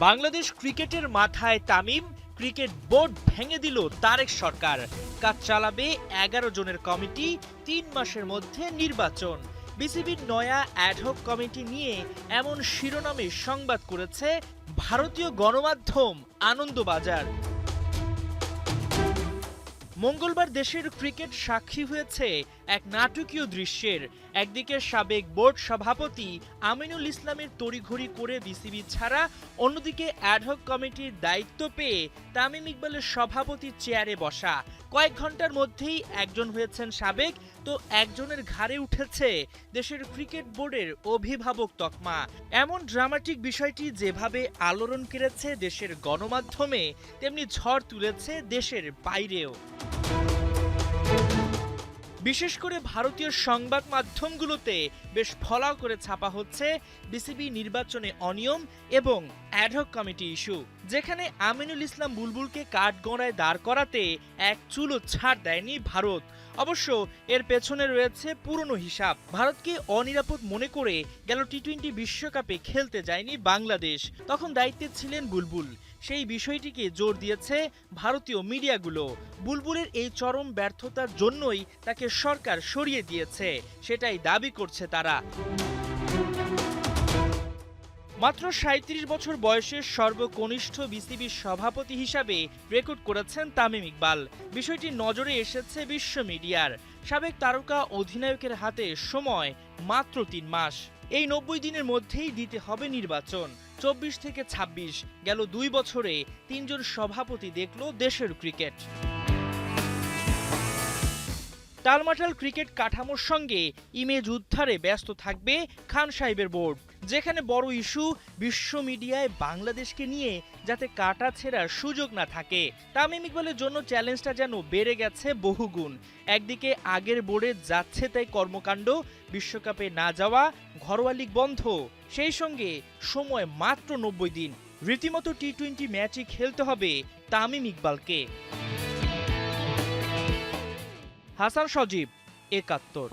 বাংলাদেশ ক্রিকেটের মাথায় Tamim, cricket board ভেঙে দিল তারেক সরকার। কাজ চালাবে ১১ জনের কমিটি, ৩ মাসের মধ্যে নির্বাচন। বিসিবির নয়া অ্যাডহক কমিটি নিয়ে এমন শিরোনামে সংবাদ করেছে ভারতীয় গণমাধ্যম আনন্দবাজার। মঙ্গলবার দেশের ক্রিকেট সাক্ষী হয়েছে এক নাটকীয় দৃশ্যের। একদিকে সাবেক বোর্ড সভাপতি আমিনুল ইসলামের তড়িঘড়ি করে বিসিবি ছাড়া, অন্যদিকে অ্যাডহক কমিটির দায়িত্ব পেয়ে তামিম ইকবালের সভাপতি চেয়ারে বসা। কয়েক ঘন্টার মধ্যেই একজন হয়েছেন সাবেক, তো একজনের ঘাড়ে উঠেছে দেশের ক্রিকেট বোর্ডের অভিভাবক তকমা। এমন ড্রামাটিক বিষয়টি যেভাবে আলোড়ন কেড়েছে দেশের গণমাধ্যমে, তেমনি ঝড় তুলেছে দেশের বাইরেও। বিশেষ করে ভারতীয় সংবাদ মাধ্যমগুলোতে বেশ ফলাও করে ছাপা হচ্ছে বিসিবি নির্বাচনে অনিয়ম এবং অ্যাডহক কমিটি ইস্যু, যেখানে আমিনুল ইসলাম বুলবুলকে কাঠগড়ায় দাঁড় করাতে এক চুলও ছাড় দেয়নি ভারত। অবশ্য এর পেছনে রয়েছে পুরনো হিসাব। ভারতকে অনিরাপদ মনে করে গেল টি-20 বিশ্বকাপে খেলতে যায়নি বাংলাদেশ, তখন দায়িত্বে ছিলেন বুলবুল। সেই বিষয়টিকে জোর দিয়েছে ভারতীয় মিডিয়াগুলো। বুলবুলের এই চরম ব্যর্থতার জন্যই তাকে সরকার সরিয়ে দিয়েছে, সেটাই দাবি করছে তারা। মাত্র ৩৭ বছর বয়সের সর্বকনিষ্ঠ বিসিবির সভাপতি হিসাবে রেকর্ড করেছেন তামিম ইকবাল। বিষয়টি নজরে এসেছে বিশ্ব মিডিয়ার। সাবেক তারকা অধিনায়কের হাতে সময় মাত্র ৩ মাস। এই ৯০ দিনের মধ্যেই দিতে হবে নির্বাচন। ২৪ থেকে ২৬ গেল ২ বছরে ৩ জন সভাপতি দেখল দেশের ক্রিকেট। টালমাটাল ক্রিকেট কাঠামোর সঙ্গে ইমেজ উদ্ধারে ব্যস্ত থাকবে খান সাহেবের বোর্ড, যেখানে বড় ইস্যু বিশ্ব মিডিয়ায় বাংলাদেশকে নিয়ে যাতে কাটা ছেঁড়ার সুযোগ না থাকে। তামিম ইকবালের জন্য চ্যালেঞ্জটা যেন বেড়ে গেছে বহুগুণ। একদিকে আগের বোর্ডে যাচ্ছে তাই কর্মকাণ্ড, বিশ্বকাপে না যাওয়া, ঘরোয়া লীগ বন্ধ, সেই সঙ্গে সময় মাত্র ৯০ দিন। রীতিমতো টি-20 ম্যাচই খেলতে হবে তামিম ইকবালকে। হাসান সজীব, ৭১।